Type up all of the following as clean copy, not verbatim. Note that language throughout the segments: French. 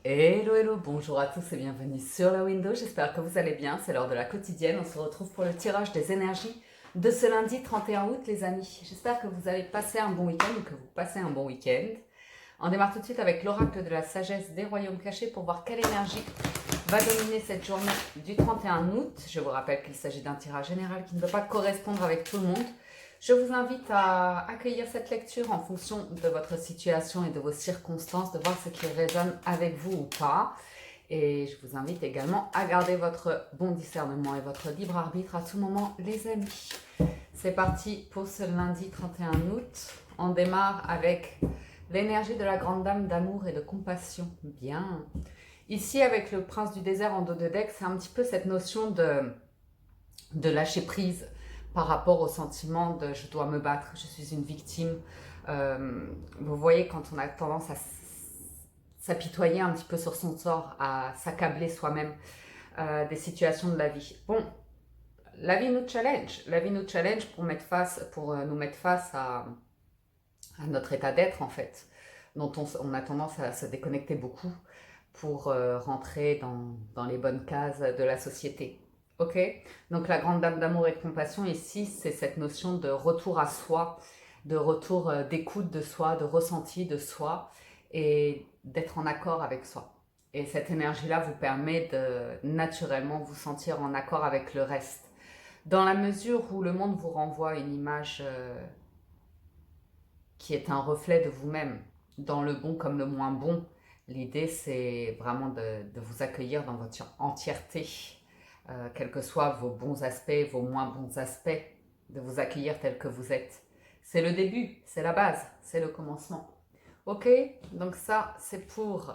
Hello, hello, bonjour à tous et bienvenue sur la window. J'espère que vous allez bien. C'est l'heure de la quotidienne. On se retrouve pour le tirage des énergies de ce lundi 31 août, les amis. J'espère que vous avez passé un bon week-end ou que vous passez un bon week-end. On démarre tout de suite avec l'oracle de la sagesse des royaumes cachés pour voir quelle énergie va dominer cette journée du 31 août. Je vous rappelle qu'il s'agit d'un tirage général qui ne peut pas correspondre avec tout le monde. Je vous invite à accueillir cette lecture en fonction de votre situation et de vos circonstances, de voir ce qui résonne avec vous ou pas. Et je vous invite également à garder votre bon discernement et votre libre arbitre à tout moment, les amis. C'est parti pour ce lundi 31 août. On démarre avec l'énergie de la grande dame d'amour et de compassion. Bien. Ici, avec le prince du désert en dos de deck, c'est un petit peu cette notion de lâcher prise par rapport au sentiment de je dois me battre, je suis une victime. Vous voyez, quand on a tendance à s'apitoyer un petit peu sur son sort, à s'accabler soi-même des situations de la vie. Bon, la vie nous challenge. La vie nous challenge pour nous mettre face à notre état d'être, en fait, dont on a tendance à se déconnecter beaucoup pour rentrer dans les bonnes cases de la société. Ok. Donc la grande dame d'amour et de compassion ici, c'est cette notion de retour à soi, de retour d'écoute de soi, de ressenti de soi et d'être en accord avec soi. Et cette énergie-là vous permet de naturellement vous sentir en accord avec le reste. Dans la mesure où le monde vous renvoie une image qui est un reflet de vous-même, dans le bon comme le moins bon, l'idée c'est vraiment de vous accueillir dans votre entièreté, quels que soient vos bons aspects, vos moins bons aspects, de vous accueillir tel que vous êtes. C'est le début, c'est la base, c'est le commencement. Ok, donc ça c'est pour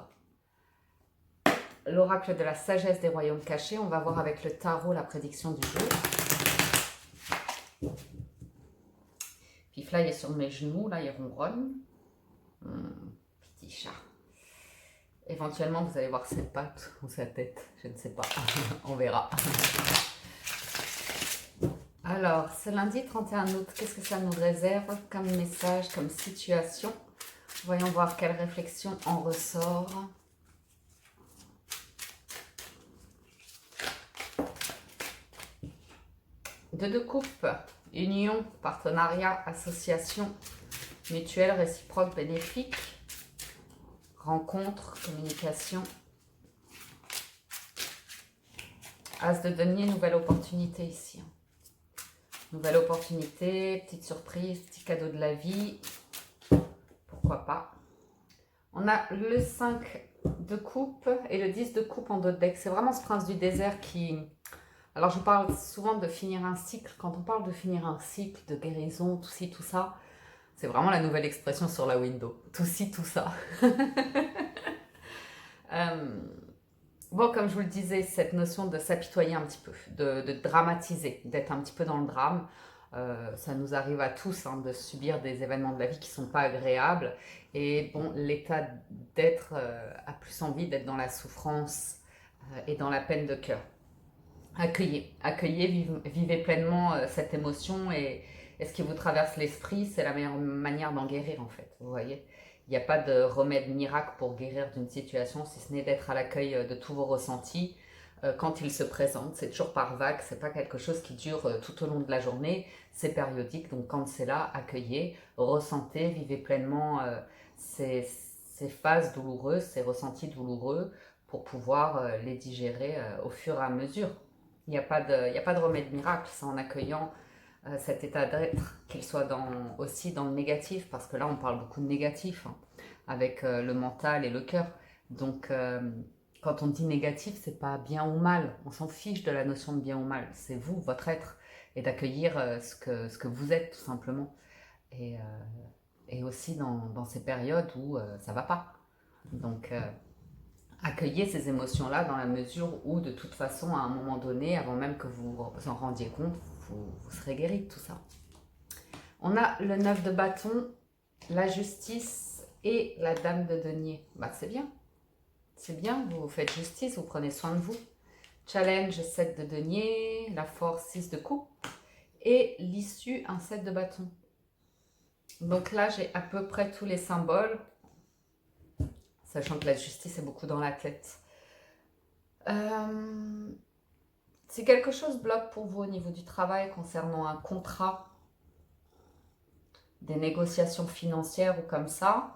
l'oracle de la sagesse des royaumes cachés. On va voir avec le tarot la prédiction du jour. Puis là il est sur mes genoux, là il ronronne. Petit chat. Éventuellement, vous allez voir ses pattes ou sa tête, je ne sais pas, on verra. Alors, ce lundi 31 août, qu'est-ce que ça nous réserve comme message, comme situation? Voyons voir quelle réflexion en ressort. Deux de coupe, union, partenariat, association, mutuelle, réciproque, bénéfique, rencontre, communication. As de denier, nouvelle opportunité ici. Nouvelle opportunité, petite surprise, petit cadeau de la vie. Pourquoi pas. On a le 5 de coupe et le 10 de coupe en dos de deck. C'est vraiment ce prince du désert qui... Alors je parle souvent de finir un cycle. Quand on parle de finir un cycle, de guérison, tout ci, tout ça, c'est vraiment la nouvelle expression sur la window. Tout ci, tout ça. Bon, comme je vous le disais, cette notion de s'apitoyer un petit peu, de dramatiser, d'être un petit peu dans le drame, ça nous arrive à tous de subir des événements de la vie qui ne sont pas agréables. Et bon, l'état d'être a plus envie d'être dans la souffrance et dans la peine de cœur. Accueillez, vivez pleinement cette émotion et ce qui vous traverse l'esprit, c'est la meilleure manière d'en guérir en fait, vous voyez. Il n'y a pas de remède miracle pour guérir d'une situation, si ce n'est d'être à l'accueil de tous vos ressentis quand ils se présentent. C'est toujours par vague, c'est pas quelque chose qui dure tout au long de la journée, c'est périodique. Donc quand c'est là, accueillez, ressentez, vivez pleinement ces phases douloureuses, ces ressentis douloureux pour pouvoir les digérer au fur et à mesure. Il n'y a pas de remède miracle, c'est en accueillant cet état d'être, qu'il soit aussi dans le négatif, parce que là on parle beaucoup de négatif, avec le mental et le cœur. Donc quand on dit négatif, c'est pas bien ou mal, on s'en fiche de la notion de bien ou mal, c'est vous, votre être, et d'accueillir ce que vous êtes tout simplement. Et aussi dans ces périodes où ça va pas. Donc accueillez ces émotions-là dans la mesure où, de toute façon, à un moment donné, avant même que vous en rendiez compte, vous serez guéri de tout ça. On a le 9 de bâton, la justice et la dame de denier. Bah, c'est bien. C'est bien, vous faites justice, vous prenez soin de vous. Challenge, 7 de denier, la force, 6 de coupe. Et l'issue, un 7 de bâton. Donc là, j'ai à peu près tous les symboles. sachant que la justice est beaucoup dans la tête. Si quelque chose bloque pour vous au niveau du travail concernant un contrat, des négociations financières ou comme ça,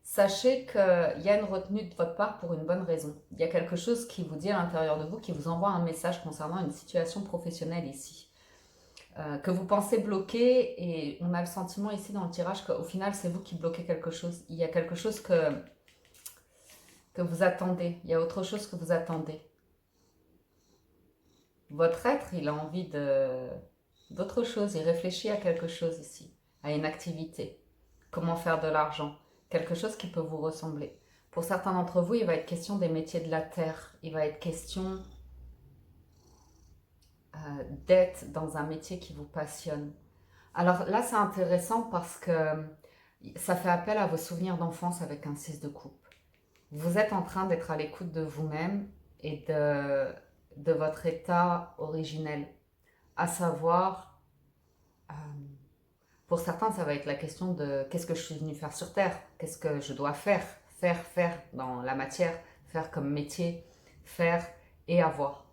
sachez qu'il y a une retenue de votre part pour une bonne raison. Il y a quelque chose qui vous dit à l'intérieur de vous, qui vous envoie un message concernant une situation professionnelle ici, que vous pensez bloquer, et on a le sentiment ici dans le tirage qu'au final c'est vous qui bloquez quelque chose. Il y a quelque chose que vous attendez, il y a autre chose que vous attendez. Votre être, il a envie d'autre chose, il réfléchit à quelque chose ici, à une activité, comment faire de l'argent, quelque chose qui peut vous ressembler. Pour certains d'entre vous, il va être question des métiers de la terre, il va être question d'être dans un métier qui vous passionne. Alors là, c'est intéressant parce que ça fait appel à vos souvenirs d'enfance avec un 6 de coupe. Vous êtes en train d'être à l'écoute de vous-même et de votre état originel, à savoir, pour certains, ça va être la question de qu'est-ce que je suis venu faire sur Terre, qu'est-ce que je dois faire dans la matière, faire comme métier, faire et avoir.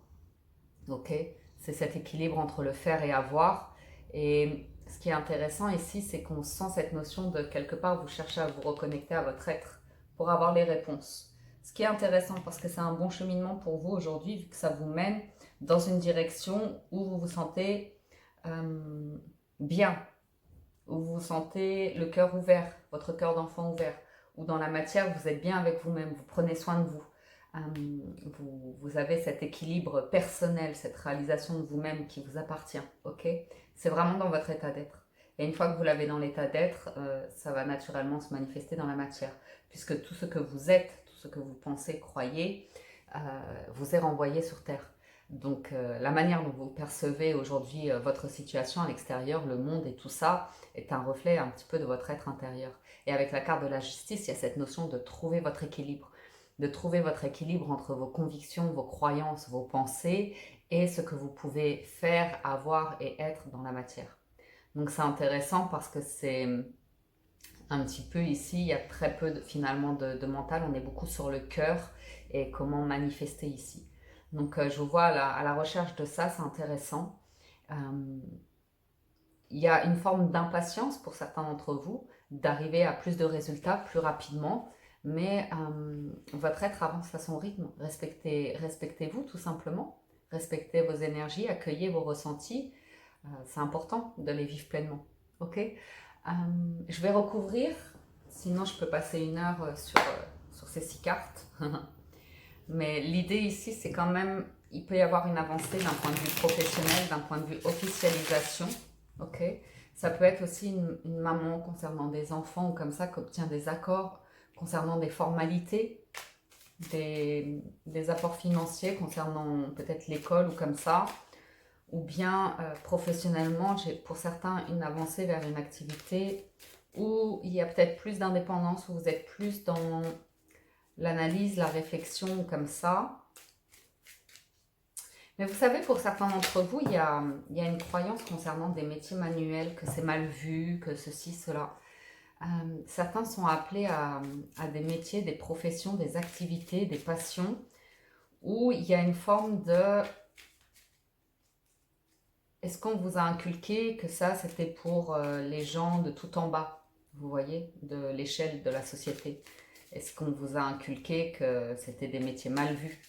Ok, c'est cet équilibre entre le faire et avoir. Et ce qui est intéressant ici, c'est qu'on sent cette notion de quelque part, vous cherchez à vous reconnecter à votre être pour avoir les réponses. Ce qui est intéressant parce que c'est un bon cheminement pour vous aujourd'hui, vu que ça vous mène dans une direction où vous vous sentez bien, où vous sentez le cœur ouvert, votre cœur d'enfant ouvert, où dans la matière, vous êtes bien avec vous-même, vous prenez soin de vous. Vous avez cet équilibre personnel, cette réalisation de vous-même qui vous appartient, ok? C'est vraiment dans votre état d'être. Et une fois que vous l'avez dans l'état d'être, ça va naturellement se manifester dans la matière, puisque tout ce que vous êtes, tout ce que vous pensez, croyez, vous est renvoyé sur Terre. Donc la manière dont vous percevez aujourd'hui votre situation à l'extérieur, le monde et tout ça, est un reflet un petit peu de votre être intérieur. Et avec la carte de la justice, il y a cette notion de trouver votre équilibre. De trouver votre équilibre entre vos convictions, vos croyances, vos pensées et ce que vous pouvez faire, avoir et être dans la matière. Donc c'est intéressant parce que c'est un petit peu ici, il y a très peu finalement de mental, on est beaucoup sur le cœur et comment manifester ici. Donc je vous vois à la recherche de ça, c'est intéressant. Il y a une forme d'impatience pour certains d'entre vous d'arriver à plus de résultats plus rapidement, mais votre être avance à son rythme. Respectez-vous tout simplement, respectez vos énergies, accueillez vos ressentis. C'est important de les vivre pleinement. Ok, je vais recouvrir, sinon je peux passer une heure sur ces 6 cartes. Mais l'idée ici, c'est quand même, il peut y avoir une avancée d'un point de vue professionnel, d'un point de vue officialisation. Ok, ça peut être aussi une maman concernant des enfants ou comme ça qui obtient des accords concernant des formalités, des apports financiers concernant peut-être l'école ou comme ça, ou bien professionnellement, j'ai pour certains une avancée vers une activité où il y a peut-être plus d'indépendance, où vous êtes plus dans l'analyse, la réflexion comme ça. Mais vous savez, pour certains d'entre vous, il y a une croyance concernant des métiers manuels, que c'est mal vu, que ceci, cela. Certains sont appelés à des métiers, des professions, des activités, des passions, où il y a une forme de... Est-ce qu'on vous a inculqué que ça, c'était pour les gens de tout en bas, vous voyez, de l'échelle de la société? Est-ce qu'on vous a inculqué que c'était des métiers mal vus,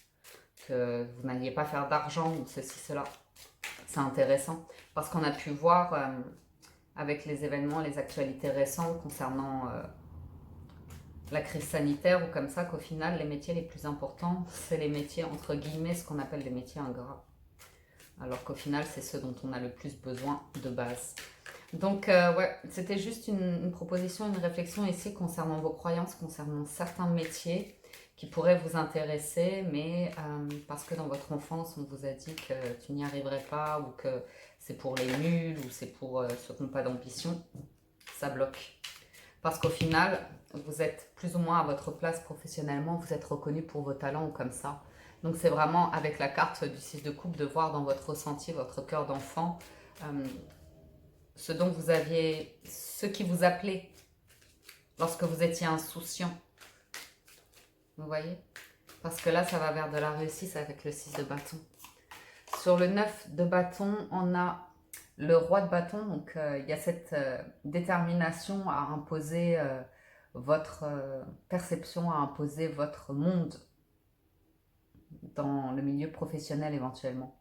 que vous n'alliez pas faire d'argent ou ceci, cela? C'est intéressant parce qu'on a pu voir avec les événements, les actualités récentes concernant la crise sanitaire ou comme ça, qu'au final, les métiers les plus importants, c'est les métiers, entre guillemets, ce qu'on appelle les métiers ingrats. Alors qu'au final, c'est ceux dont on a le plus besoin de base. Donc, ouais, c'était juste une proposition, une réflexion ici concernant vos croyances, concernant certains métiers qui pourraient vous intéresser, mais parce que dans votre enfance, on vous a dit que tu n'y arriverais pas, ou que c'est pour les nuls, ou c'est pour ceux qui n'ont pas d'ambition, ça bloque. Parce qu'au final, vous êtes plus ou moins à votre place professionnellement, vous êtes reconnu pour vos talents ou comme ça. Donc c'est vraiment avec la carte du 6 de coupe de voir dans votre ressenti, votre cœur d'enfant, ce dont vous aviez, ce qui vous appelait lorsque vous étiez insouciant. Vous voyez? Parce que là, ça va vers de la réussite avec le 6 de bâton. Sur le 9 de bâton, on a le roi de bâton. Donc, il y a cette détermination à imposer votre perception, à imposer votre monde dans le milieu professionnel éventuellement.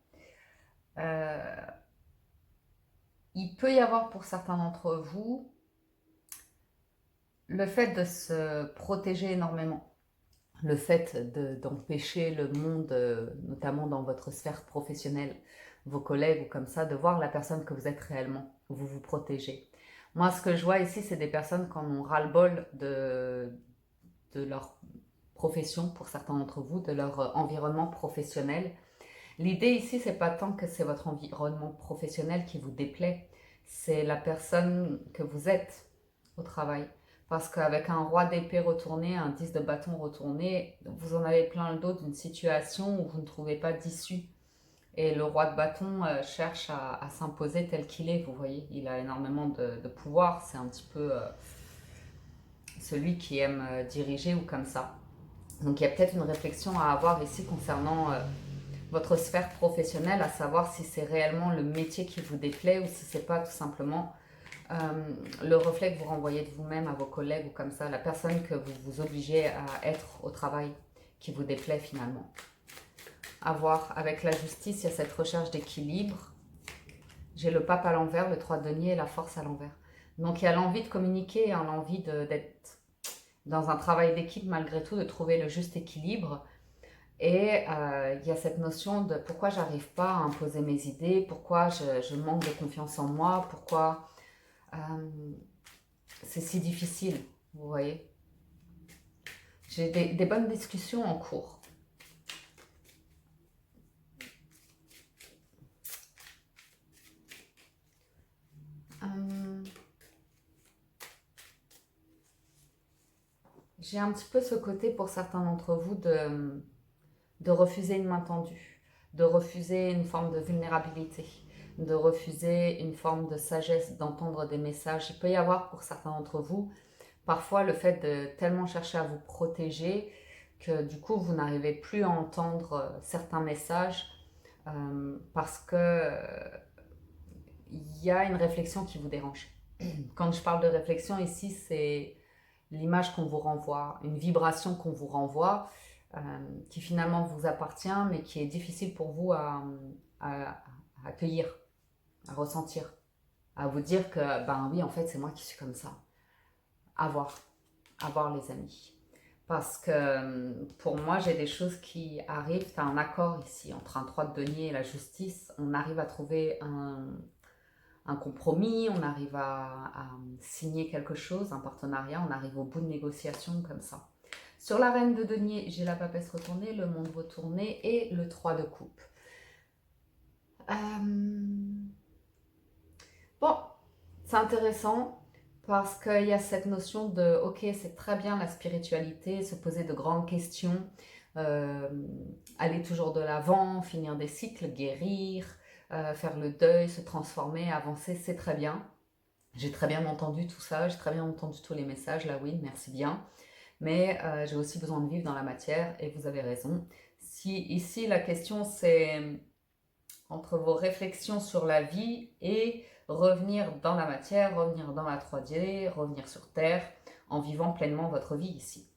Il peut y avoir pour certains d'entre vous le fait de se protéger énormément, le fait d'empêcher le monde, notamment dans votre sphère professionnelle, vos collègues ou comme ça, de voir la personne que vous êtes réellement, vous vous protégez. Moi, ce que je vois ici, c'est des personnes qui en ont ras-le-bol de leur profession, pour certains d'entre vous, de leur environnement professionnel. L'idée ici, c'est pas tant que c'est votre environnement professionnel qui vous déplaît, c'est la personne que vous êtes au travail. Parce qu'avec un roi d'épée retourné, un 10 de bâton retourné, vous en avez plein le dos d'une situation où vous ne trouvez pas d'issue. Et le roi de bâton cherche à s'imposer tel qu'il est, vous voyez. Il a énormément de pouvoir, c'est un petit peu celui qui aime diriger ou comme ça. Donc il y a peut-être une réflexion à avoir ici concernant votre sphère professionnelle, à savoir si c'est réellement le métier qui vous déplaît ou si c'est pas tout simplement le reflet que vous renvoyez de vous-même à vos collègues ou comme ça, la personne que vous vous obligez à être au travail qui vous déplaît finalement. À voir, avec la justice, il y a cette recherche d'équilibre. J'ai le pape à l'envers, le 3 de denier et la force à l'envers. Donc il y a l'envie de communiquer, hein, l'envie d'être dans un travail d'équipe malgré tout, de trouver le juste équilibre. Et il y a cette notion de pourquoi j'arrive pas à imposer mes idées, pourquoi je manque de confiance en moi, pourquoi c'est si difficile, vous voyez. J'ai des bonnes discussions en cours. J'ai un petit peu ce côté pour certains d'entre vous de refuser une main tendue, de refuser une forme de vulnérabilité, de refuser une forme de sagesse, d'entendre des messages. Il peut y avoir pour certains d'entre vous parfois le fait de tellement chercher à vous protéger que du coup vous n'arrivez plus à entendre certains messages parce que il y a une réflexion qui vous dérange. Quand je parle de réflexion ici, c'est l'image qu'on vous renvoie, une vibration qu'on vous renvoie qui finalement vous appartient mais qui est difficile pour vous à accueillir, à ressentir, à vous dire que ben oui en fait c'est moi qui suis comme ça. À voir les amis. Parce que pour moi, j'ai des choses qui arrivent. Tu as un accord ici entre un 3 de denier et la justice. On arrive à trouver un compromis, on arrive à signer quelque chose, un partenariat, on arrive au bout de négociations comme ça. Sur la reine de denier, j'ai la papesse retournée, le monde retourné et le 3 de coupe. Bon, c'est intéressant. Parce qu'il y a cette notion de, ok, c'est très bien la spiritualité, se poser de grandes questions, aller toujours de l'avant, finir des cycles, guérir, faire le deuil, se transformer, avancer, c'est très bien. J'ai très bien entendu tout ça, j'ai très bien entendu tous les messages, là oui, merci bien. Mais j'ai aussi besoin de vivre dans la matière et vous avez raison. Si ici la question c'est entre vos réflexions sur la vie et revenir dans la matière, revenir dans la 3D, revenir sur Terre, en vivant pleinement votre vie ici.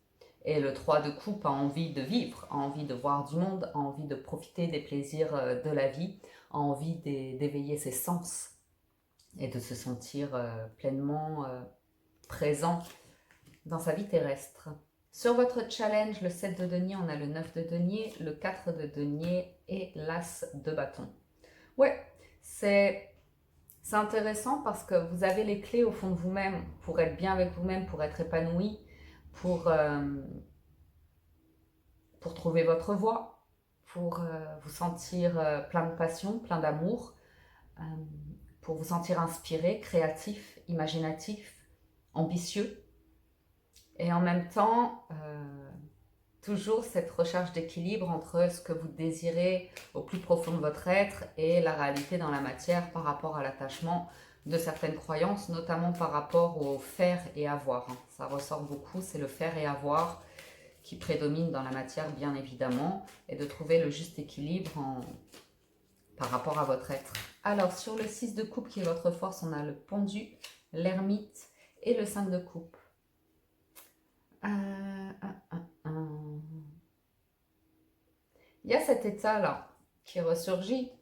Et le 3 de coupe a envie de vivre, a envie de voir du monde, a envie de profiter des plaisirs de la vie, a envie d'éveiller ses sens et de se sentir pleinement présent dans sa vie terrestre. Sur votre challenge, le 7 de denier, on a le 9 de denier, le 4 de denier et l'as de bâton. Ouais, c'est intéressant parce que vous avez les clés au fond de vous-même pour être bien avec vous-même, pour être épanoui, pour trouver votre voie, pour vous sentir plein de passion, plein d'amour, pour vous sentir inspiré, créatif, imaginatif, ambitieux. Et en même temps, toujours cette recherche d'équilibre entre ce que vous désirez au plus profond de votre être et la réalité dans la matière par rapport à l'attachement de certaines croyances, notamment par rapport au faire et avoir. Ça ressort beaucoup, c'est le faire et avoir qui prédomine dans la matière, bien évidemment, et de trouver le juste équilibre par rapport à votre être. Alors, sur le 6 de coupe qui est votre force, on a le pendu, l'ermite et le 5 de coupe. Il y a cet état-là qui ressurgit.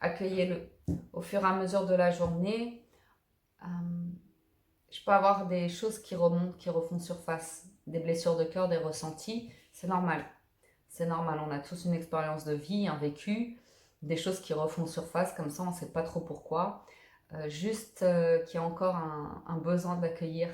Accueillez-le au fur et à mesure de la journée. Je peux avoir des choses qui remontent, qui refont surface, des blessures de cœur, des ressentis. C'est normal. C'est normal. On a tous une expérience de vie, un vécu, des choses qui refont surface comme ça, on ne sait pas trop pourquoi. Juste qu'il y a encore un besoin d'accueillir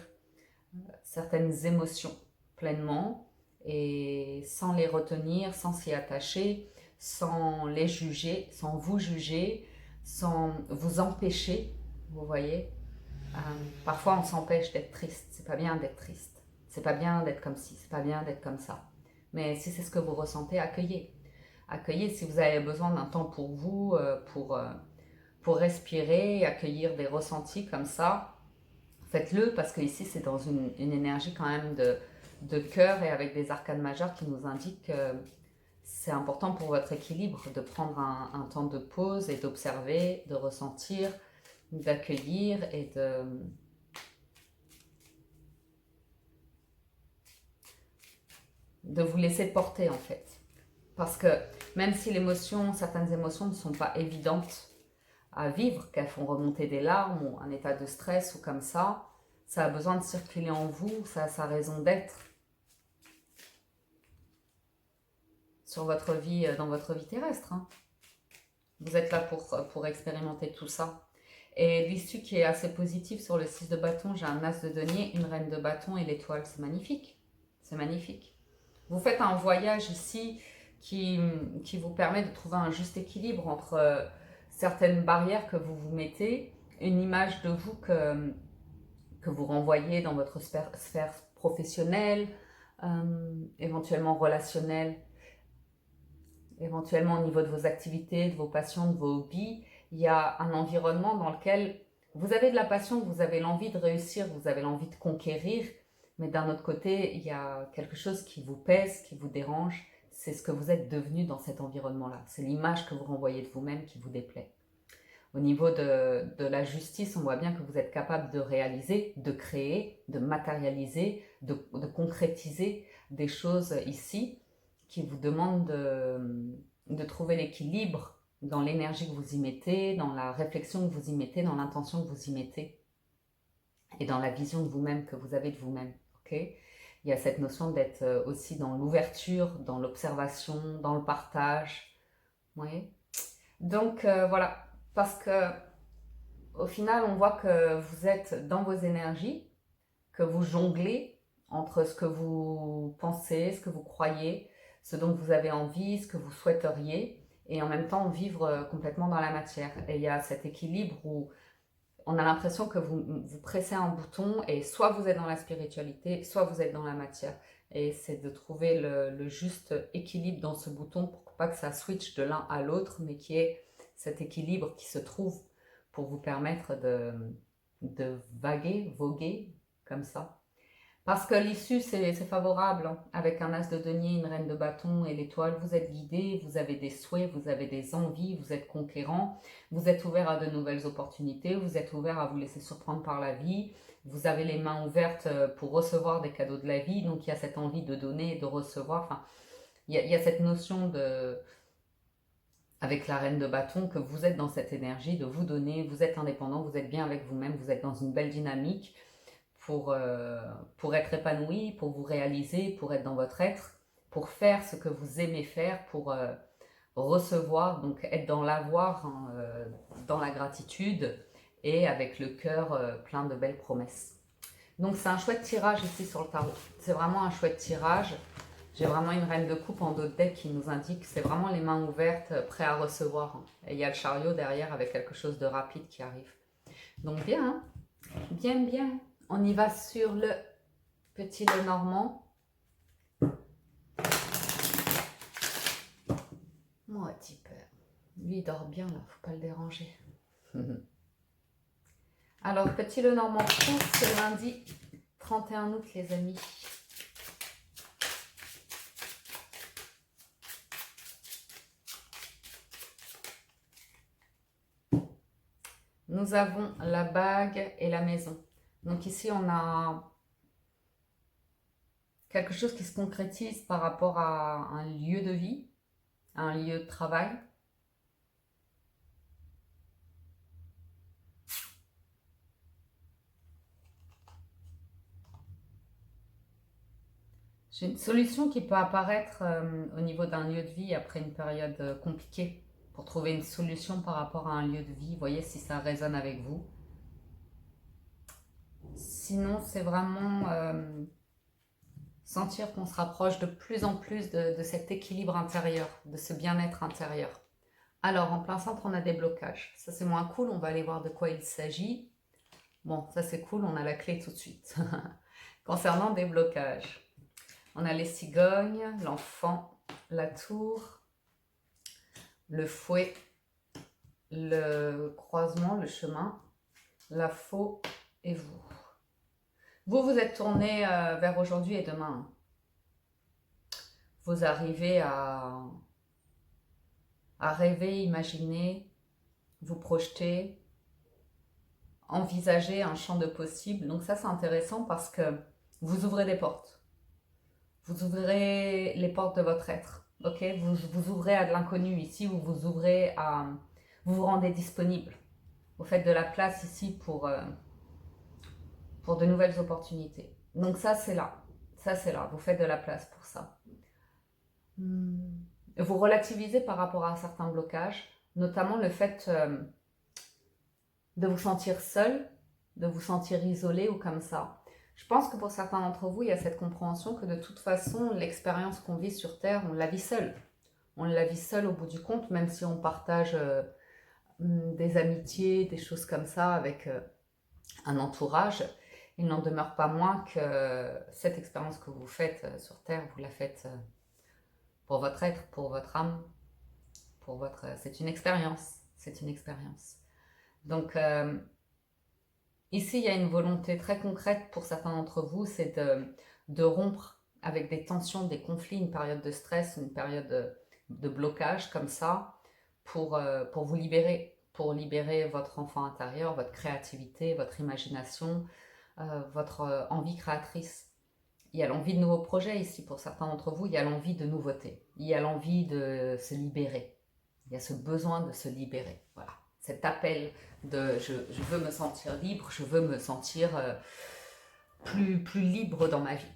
certaines émotions pleinement et sans les retenir, sans s'y attacher, sans les juger, sans vous juger, sans vous empêcher, vous voyez. Parfois on s'empêche d'être triste, c'est pas bien d'être triste, c'est pas bien d'être comme ci, c'est pas bien d'être comme ça. Mais si c'est ce que vous ressentez, accueillez. Accueillez si vous avez besoin d'un temps pour vous, pour respirer, accueillir des ressentis comme ça. Faites-le parce que ici c'est dans une énergie quand même de cœur et avec des arcanes majeures qui nous indiquent que c'est important pour votre équilibre de prendre un temps de pause et d'observer, de ressentir, d'accueillir et de vous laisser porter en fait. Parce que même si certaines émotions ne sont pas évidentes à vivre, qu'elles font remonter des larmes ou un état de stress ou comme ça a besoin de circuler en vous, ça a sa raison d'être sur votre vie, dans votre vie terrestre. Hein. Vous êtes là pour expérimenter tout ça. Et l'issue qui est assez positive sur le 6 de bâton, j'ai un as de denier, une reine de bâton et l'étoile. C'est magnifique. C'est magnifique. Vous faites un voyage ici qui vous permet de trouver un juste équilibre entre certaines barrières que vous vous mettez, une image de vous que vous renvoyez dans votre sphère professionnelle, éventuellement relationnelle, éventuellement au niveau de vos activités, de vos passions, de vos hobbies. Il y a un environnement dans lequel vous avez de la passion, vous avez l'envie de réussir, vous avez l'envie de conquérir, mais d'un autre côté, il y a quelque chose qui vous pèse, qui vous dérange. C'est ce que vous êtes devenu dans cet environnement-là. C'est l'image que vous renvoyez de vous-même qui vous déplaît. Au niveau de la justice, on voit bien que vous êtes capable de réaliser, de créer, de matérialiser, de concrétiser des choses ici qui vous demandent de trouver l'équilibre dans l'énergie que vous y mettez, dans la réflexion que vous y mettez, dans l'intention que vous y mettez et dans la vision de vous-même que vous avez de vous-même. Okay ? Il y a cette notion d'être aussi dans l'ouverture, dans l'observation, dans le partage. Oui. Donc voilà. Parce que au final, on voit que vous êtes dans vos énergies, que vous jonglez entre ce que vous pensez, ce que vous croyez, ce dont vous avez envie, ce que vous souhaiteriez, et en même temps vivre complètement dans la matière. Et il y a cet équilibre où on a l'impression que vous pressez un bouton et soit vous êtes dans la spiritualité, soit vous êtes dans la matière. Et c'est de trouver le juste équilibre dans ce bouton pour pas que ça switch de l'un à l'autre, mais qu'il y ait cet équilibre qui se trouve pour vous permettre de voguer comme ça. Parce que l'issue, c'est favorable. Hein. Avec un as de denier, une reine de bâton et l'étoile, vous êtes guidé, vous avez des souhaits, vous avez des envies, vous êtes conquérant, vous êtes ouvert à de nouvelles opportunités, vous êtes ouvert à vous laisser surprendre par la vie, vous avez les mains ouvertes pour recevoir des cadeaux de la vie, donc il y a cette envie de donner et de recevoir. Enfin, il y a cette notion avec la reine de bâton, que vous êtes dans cette énergie de vous donner, vous êtes indépendant, vous êtes bien avec vous-même, vous êtes dans une belle dynamique pour être épanoui, pour vous réaliser, pour être dans votre être, pour faire ce que vous aimez faire, pour recevoir, donc être dans l'avoir, hein, dans la gratitude et avec le cœur plein de belles promesses. Donc c'est un chouette tirage ici sur le tarot, c'est vraiment un chouette tirage. J'ai vraiment une reine de coupe en dos de deck qui nous indique que c'est vraiment les mains ouvertes, prêts à recevoir. Et il y a le chariot derrière avec quelque chose de rapide qui arrive. Donc bien, hein, bien. On y va sur le petit Lenormand. Mon petit père. Lui, il dort bien là, faut pas le déranger. Alors, petit Lenormand c'est lundi 31 août, les amis. nous avons la bague et la maison. Donc ici, on a quelque chose qui se concrétise par rapport à un lieu de vie, à un lieu de travail. J'ai une solution qui peut apparaître au niveau d'un lieu de vie après une période compliquée pour trouver une solution par rapport à un lieu de vie. Voyez si ça résonne avec vous. Sinon, c'est vraiment sentir qu'on se rapproche de plus en plus de cet équilibre intérieur, de ce bien-être intérieur. Alors, en plein centre, on a des blocages. Ça, c'est moins cool. On va aller voir de quoi il s'agit. Bon, ça, c'est cool. On a la clé tout de suite. Concernant des blocages. On a les cigognes, l'enfant, la tour, le fouet, le croisement, le chemin, la faux et vous. Vous êtes tourné vers aujourd'hui et demain. Vous arrivez à rêver, imaginer, vous projeter, envisager un champ de possibles. Donc ça, c'est intéressant parce que vous ouvrez des portes. Vous ouvrez les portes de votre être, ok? Vous ouvrez à de l'inconnu ici, ou vous ouvrez à... Vous vous rendez disponible. Vous faites de la place ici pour de nouvelles opportunités. Donc ça, c'est là. Ça, c'est là. Vous faites de la place pour ça. Vous relativisez par rapport à certains blocages, notamment le fait de vous sentir seul, de vous sentir isolé ou comme ça. Je pense que pour certains d'entre vous, il y a cette compréhension que de toute façon, l'expérience qu'on vit sur Terre, on la vit seule. On la vit seule au bout du compte, même si on partage des amitiés, des choses comme ça avec un entourage. Il n'en demeure pas moins que cette expérience que vous faites sur Terre, vous la faites pour votre être, pour votre âme, pour votre... C'est une expérience, c'est une expérience. Donc, ici, il y a une volonté très concrète pour certains d'entre vous, c'est de rompre avec des tensions, des conflits, une période de stress, une période de blocage comme ça, pour vous libérer, pour libérer votre enfant intérieur, votre créativité, votre imagination, votre envie créatrice. Il y a l'envie de nouveaux projets ici pour certains d'entre vous, il y a l'envie de nouveautés, il y a l'envie de se libérer, il y a ce besoin de se libérer, voilà. Cet appel de je veux me sentir libre, je veux me sentir plus libre dans ma vie.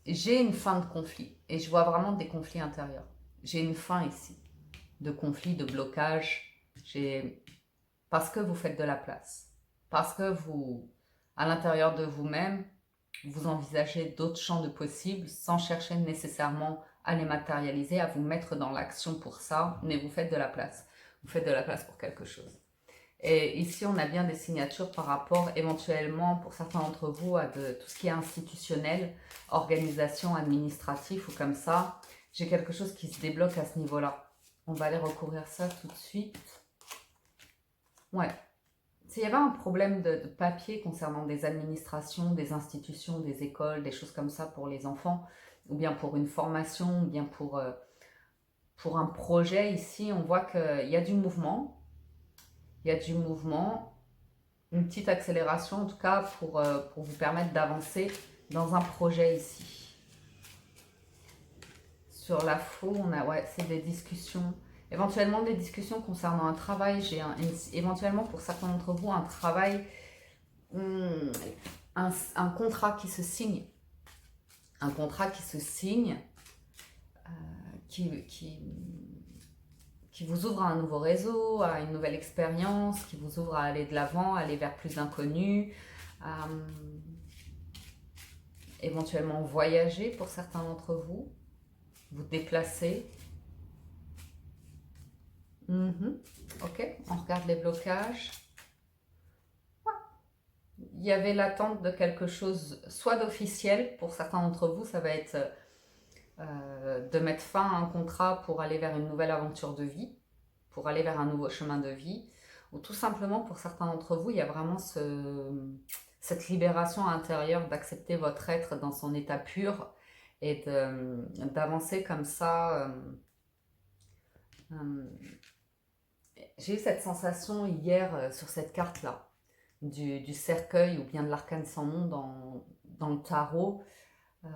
J'ai une fin de conflit et je vois vraiment des conflits intérieurs. J'ai une fin ici de conflit, de blocage. Parce que vous faites de la place, parce que vous, à l'intérieur de vous-même, vous envisagez d'autres champs de possibles sans chercher nécessairement à les matérialiser, à vous mettre dans l'action pour ça, mais vous faites de la place. Vous faites de la place pour quelque chose. Et ici, on a bien des signatures par rapport éventuellement, pour certains d'entre vous, à tout ce qui est institutionnel, organisation, administratif ou comme ça. J'ai quelque chose qui se débloque à ce niveau-là. On va aller recouvrir ça tout de suite. Ouais. S'il y avait un problème de papier concernant des administrations, des institutions, des écoles, des choses comme ça pour les enfants, ou bien pour une formation, ou bien pour un projet, ici, on voit qu'il y a du mouvement. Il y a du mouvement, une petite accélération en tout cas pour vous permettre d'avancer dans un projet ici. Sur la faux, on a, ouais, c'est des discussions. Éventuellement des discussions concernant un travail. J'ai éventuellement pour certains d'entre vous un travail, un contrat qui se signe. Un contrat qui se signe, qui vous ouvre à un nouveau réseau, à une nouvelle expérience, qui vous ouvre à aller de l'avant, aller vers plus d'inconnus, éventuellement voyager pour certains d'entre vous, vous déplacer. Ok, on regarde les blocages. Il y avait l'attente de quelque chose, soit d'officiel, pour certains d'entre vous, ça va être de mettre fin à un contrat pour aller vers une nouvelle aventure de vie, pour aller vers un nouveau chemin de vie, ou tout simplement pour certains d'entre vous, il y a vraiment cette libération intérieure d'accepter votre être dans son état pur et d'avancer comme ça J'ai eu cette sensation hier sur cette carte-là, du cercueil ou bien de l'arcane sans nom dans le tarot, euh,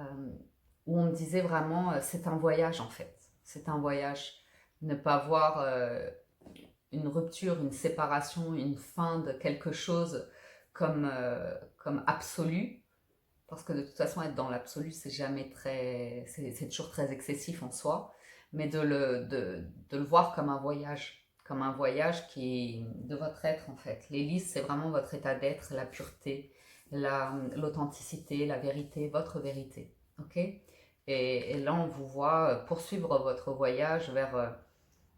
où on me disait vraiment, c'est un voyage en fait. C'est un voyage. Ne pas voir une rupture, une séparation, une fin de quelque chose comme absolu, parce que de toute façon être dans l'absolu c'est jamais très, c'est toujours très excessif en soi, mais de le voir comme un voyage qui est de votre être en fait. L'hélice c'est vraiment votre état d'être, la pureté, l'authenticité, la vérité, votre vérité, ok. Et là on vous voit poursuivre votre voyage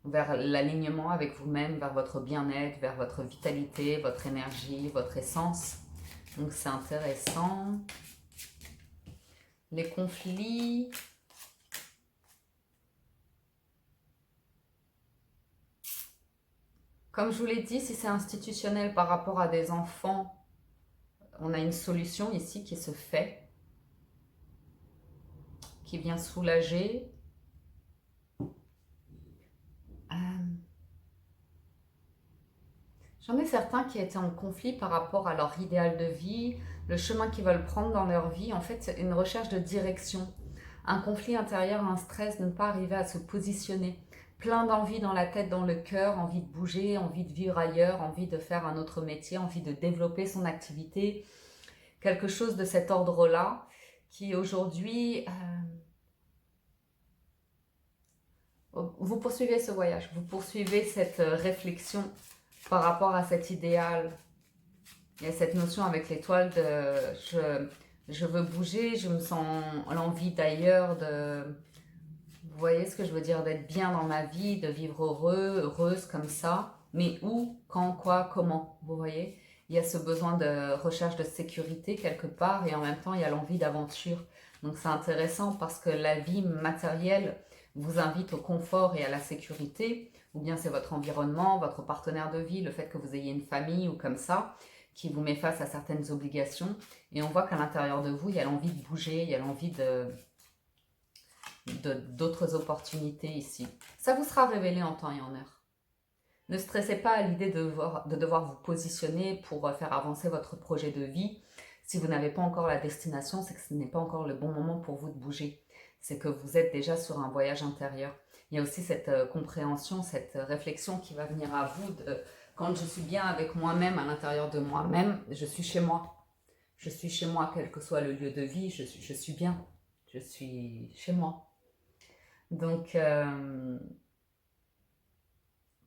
vers l'alignement avec vous-même, vers votre bien-être, vers votre vitalité, votre énergie, votre essence. Donc c'est intéressant. Les conflits. Comme je vous l'ai dit, si c'est institutionnel par rapport à des enfants, on a une solution ici qui se fait, qui vient soulager. J'en ai certains qui étaient en conflit par rapport à leur idéal de vie, le chemin qu'ils veulent prendre dans leur vie. En fait, une recherche de direction, un conflit intérieur, un stress de ne pas arriver à se positionner. Plein d'envie dans la tête, dans le cœur, envie de bouger, envie de vivre ailleurs, envie de faire un autre métier, envie de développer son activité. Quelque chose de cet ordre-là qui aujourd'hui... vous poursuivez ce voyage, vous poursuivez cette réflexion par rapport à cet idéal. Il y a cette notion avec l'étoile de je veux bouger, je me sens l'envie d'ailleurs de... Vous voyez ce que je veux dire? D'être bien dans ma vie, de vivre heureux, heureuse comme ça. Mais où, quand, quoi, comment? Vous voyez? Il y a ce besoin de recherche de sécurité quelque part et en même temps il y a l'envie d'aventure. Donc c'est intéressant parce que la vie matérielle vous invite au confort et à la sécurité, ou bien c'est votre environnement, votre partenaire de vie, le fait que vous ayez une famille ou comme ça, qui vous met face à certaines obligations. Et on voit qu'à l'intérieur de vous, il y a l'envie de bouger, il y a l'envie d'autres opportunités ici. Ça vous sera révélé en temps et en heure. Ne stressez pas à l'idée de devoir vous positionner pour faire avancer votre projet de vie. Si vous n'avez pas encore la destination, c'est que ce n'est pas encore le bon moment pour vous de bouger. C'est que vous êtes déjà sur un voyage intérieur. Il y a aussi cette compréhension, cette réflexion qui va venir à vous de quand je suis bien avec moi-même, à l'intérieur de moi-même, je suis chez moi. Je suis chez moi, quel que soit le lieu de vie, je suis bien. Je suis chez moi. Donc,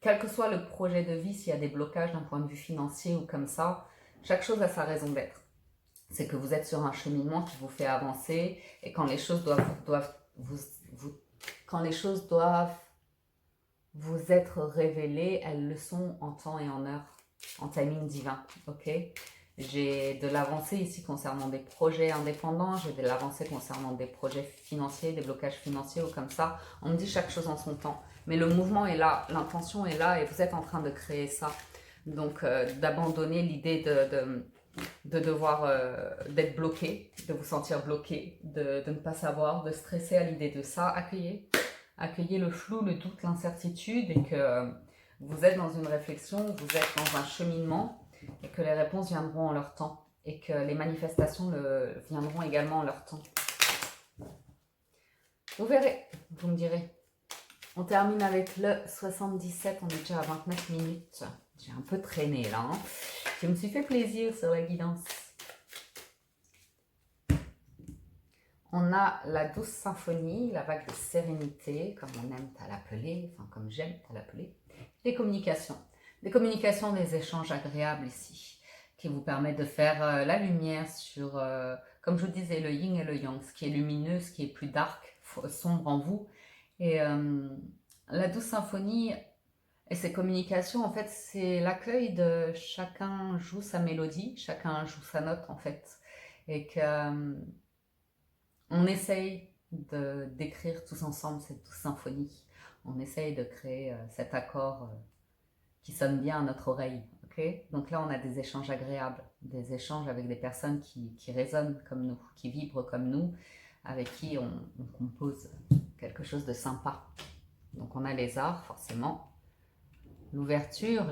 quel que soit le projet de vie, s'il y a des blocages d'un point de vue financier ou comme ça, chaque chose a sa raison d'être. C'est que vous êtes sur un cheminement qui vous fait avancer et quand les choses quand les choses doivent vous être révélées, elles le sont en temps et en heure, en timing divin, ok? J'ai de l'avancée ici concernant des projets indépendants, j'ai de l'avancée concernant des projets financiers, des blocages financiers ou comme ça. On me dit chaque chose en son temps. Mais le mouvement est là, l'intention est là et vous êtes en train de créer ça. Donc d'abandonner l'idée de devoir d'être bloqué, de vous sentir bloqué, de ne pas savoir, de stresser à l'idée de ça. Accueillez le flou, le doute, l'incertitude et que vous êtes dans une réflexion, vous êtes dans un cheminement et que les réponses viendront en leur temps et que les manifestations viendront également en leur temps. Vous verrez, vous me direz. On termine avec le 77, on est déjà à 29 minutes. J'ai un peu traîné là. Hein. Je me suis fait plaisir sur la guidance. On a la douce symphonie, la vague de sérénité, comme on aime à l'appeler, enfin comme j'aime à l'appeler. Des communications. Des communications, des échanges agréables ici, qui vous permettent de faire la lumière sur, comme je vous disais, le yin et le yang, ce qui est lumineux, ce qui est plus dark, sombre en vous. Et la douce symphonie et ces communications, en fait, c'est l'accueil de chacun joue sa mélodie, chacun joue sa note, en fait. Et que on essaye d'écrire tous ensemble cette douce symphonie. On essaye de créer cet accord qui sonne bien à notre oreille. Okay, donc là, on a des échanges agréables, des échanges avec des personnes qui résonnent comme nous, qui vibrent comme nous, avec qui on compose quelque chose de sympa. Donc on a les arts, forcément. l'ouverture,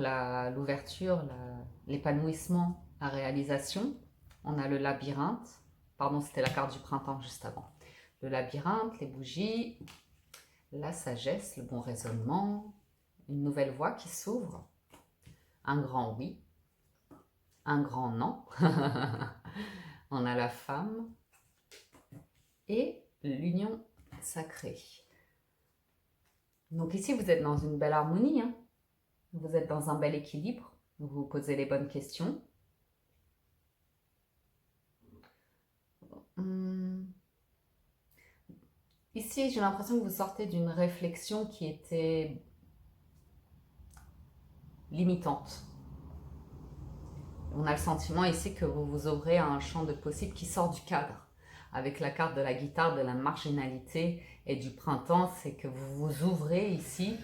l'épanouissement, la réalisation. On a le labyrinthe. Pardon, c'était la carte du printemps juste avant. Le labyrinthe, les bougies, la sagesse, le bon raisonnement, une nouvelle voie qui s'ouvre, un grand oui, un grand non. On a la femme et l'union sacrée. Donc ici, vous êtes dans une belle harmonie, hein. Vous êtes dans un bel équilibre, vous vous posez les bonnes questions. Ici, j'ai l'impression que vous sortez d'une réflexion qui était limitante. On a le sentiment ici que vous vous ouvrez à un champ de possibles qui sort du cadre. Avec la carte de la guitare, de la marginalité et du printemps, c'est que vous vous ouvrez ici,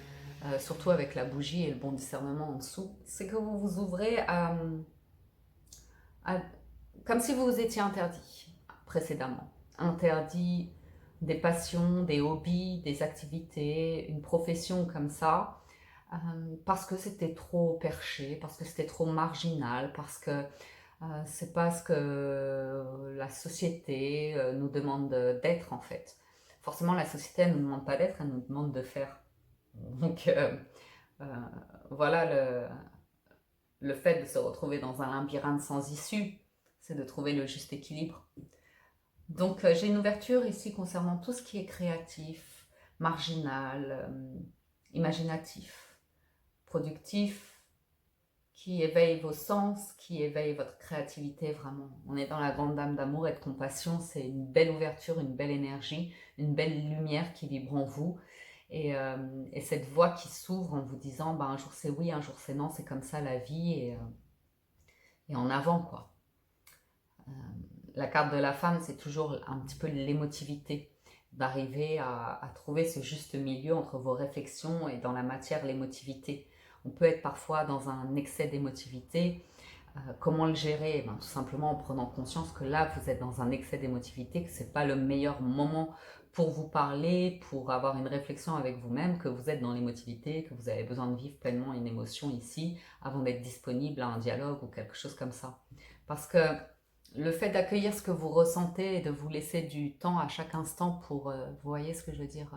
surtout avec la bougie et le bon discernement en dessous, c'est que vous vous ouvrez comme si vous vous étiez interdit précédemment. Interdit des passions, des hobbies, des activités, une profession comme ça, parce que c'était trop perché, parce que c'était trop marginal, parce que c'est pas ce que la société nous demande d'être en fait. Forcément, la société elle nous demande pas d'être, elle nous demande de faire. Donc voilà le fait de se retrouver dans un labyrinthe sans issue, c'est de trouver le juste équilibre. Donc j'ai une ouverture ici concernant tout ce qui est créatif, marginal, imaginatif, productif, qui éveille vos sens, qui éveille votre créativité vraiment. On est dans la grande dame d'amour et de compassion, c'est une belle ouverture, une belle énergie, une belle lumière qui vibre en vous. Et cette voix qui s'ouvre en vous disant bah, un jour c'est oui, un jour c'est non, c'est comme ça la vie et en avant quoi. La carte de la femme c'est toujours un petit peu l'émotivité, d'arriver à trouver ce juste milieu entre vos réflexions et dans la matière l'émotivité. On peut être parfois dans un excès d'émotivité. Comment le gérer? Tout simplement en prenant conscience que là, vous êtes dans un excès d'émotivité, que ce n'est pas le meilleur moment pour vous parler, pour avoir une réflexion avec vous-même, que vous êtes dans l'émotivité, que vous avez besoin de vivre pleinement une émotion ici, avant d'être disponible à un dialogue ou quelque chose comme ça. Parce que le fait d'accueillir ce que vous ressentez et de vous laisser du temps à chaque instant pour, vous voyez ce que je veux dire,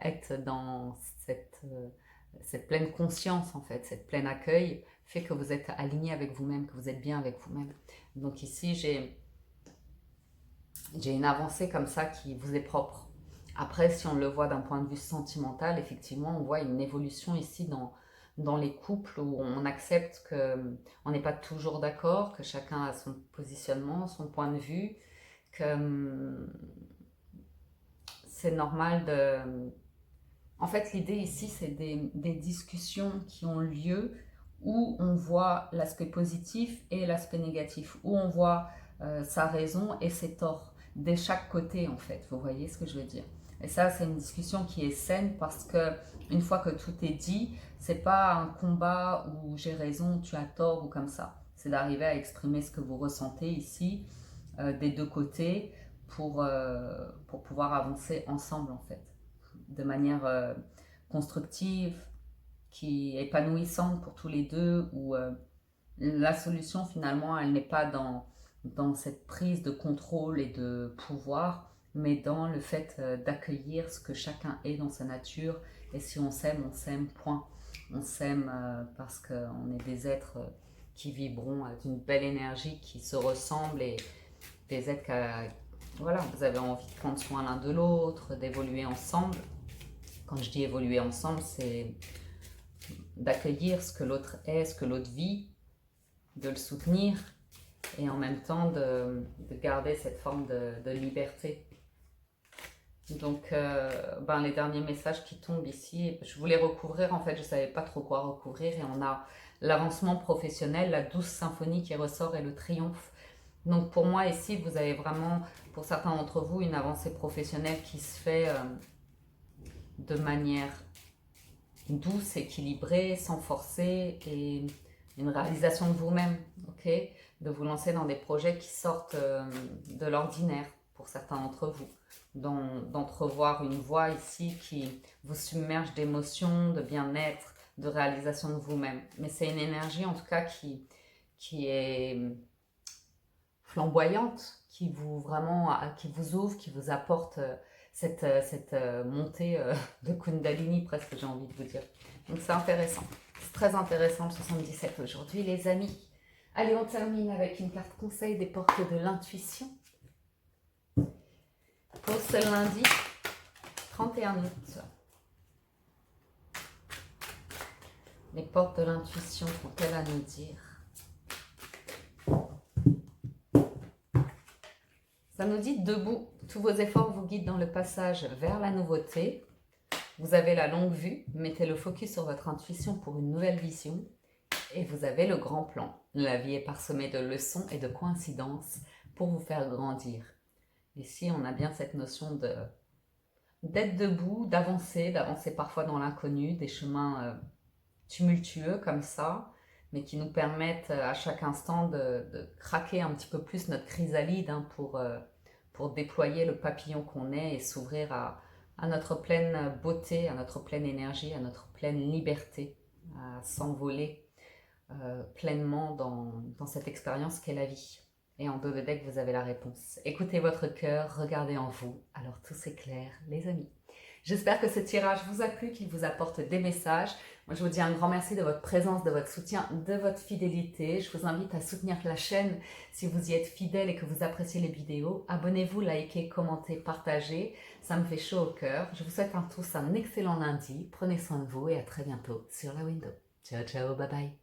être dans cette pleine conscience en fait, cette pleine accueil fait que vous êtes aligné avec vous-même, que vous êtes bien avec vous-même. Donc ici j'ai une avancée comme ça qui vous est propre. Après si on le voit d'un point de vue sentimental, effectivement on voit une évolution ici dans les couples où on accepte qu'on n'est pas toujours d'accord, que chacun a son positionnement, son point de vue, que c'est normal de... En fait, l'idée ici, c'est des discussions qui ont lieu où on voit l'aspect positif et l'aspect négatif, où on voit sa raison et ses torts, de chaque côté en fait, vous voyez ce que je veux dire. Et ça, c'est une discussion qui est saine parce que une fois que tout est dit, c'est pas un combat où j'ai raison, tu as tort ou comme ça. C'est d'arriver à exprimer ce que vous ressentez ici, des deux côtés, pour pouvoir avancer ensemble en fait de manière constructive, qui est épanouissante pour tous les deux, où la solution finalement, elle n'est pas dans cette prise de contrôle et de pouvoir, mais dans le fait d'accueillir ce que chacun est dans sa nature. Et si on s'aime, point. On s'aime parce qu'on est des êtres qui vibront d'une belle énergie, qui se ressemblent et des êtres voilà, vous avez envie de prendre soin l'un de l'autre, d'évoluer ensemble. Quand je dis évoluer ensemble, c'est d'accueillir ce que l'autre est, ce que l'autre vit, de le soutenir et en même temps de garder cette forme de liberté. Donc, les derniers messages qui tombent ici, je voulais recouvrir, en fait, je ne savais pas trop quoi recouvrir et on a l'avancement professionnel, la douce symphonie qui ressort et le triomphe. Donc, pour moi, ici, vous avez vraiment, pour certains d'entre vous, une avancée professionnelle qui se fait de manière douce, équilibrée, sans forcer et une réalisation de vous-même, ok, de vous lancer dans des projets qui sortent de l'ordinaire pour certains d'entre vous, d'entrevoir une voie ici qui vous submerge d'émotions, de bien-être, de réalisation de vous-même. Mais c'est une énergie en tout cas qui est flamboyante, qui vous ouvre, qui vous apporte cette montée de Kundalini presque, j'ai envie de vous dire. Donc c'est intéressant. C'est très intéressant le 77 aujourd'hui les amis. Allez, on termine avec une carte conseil des portes de l'intuition. Pour ce lundi 31 août. Les portes de l'intuition qu'ont-elles à nous dire? Ça nous dit debout, tous vos efforts vous guident dans le passage vers la nouveauté. Vous avez la longue vue, mettez le focus sur votre intuition pour une nouvelle vision. Et vous avez le grand plan. La vie est parsemée de leçons et de coïncidences pour vous faire grandir. Ici, on a bien cette notion d'être debout, d'avancer parfois dans l'inconnu, des chemins tumultueux comme ça, mais qui nous permettent à chaque instant de craquer un petit peu plus notre chrysalide pour déployer le papillon qu'on est et s'ouvrir à notre pleine beauté, à notre pleine énergie, à notre pleine liberté, à s'envoler pleinement dans cette expérience qu'est la vie. Et en dos de deck, vous avez la réponse. Écoutez votre cœur, regardez en vous. Alors tout s'éclaire, les amis. J'espère que ce tirage vous a plu, qu'il vous apporte des messages. Moi, je vous dis un grand merci de votre présence, de votre soutien, de votre fidélité. Je vous invite à soutenir la chaîne si vous y êtes fidèle et que vous appréciez les vidéos. Abonnez-vous, likez, commentez, partagez. Ça me fait chaud au cœur. Je vous souhaite à tous un excellent lundi. Prenez soin de vous et à très bientôt sur la window. Ciao, ciao, bye bye.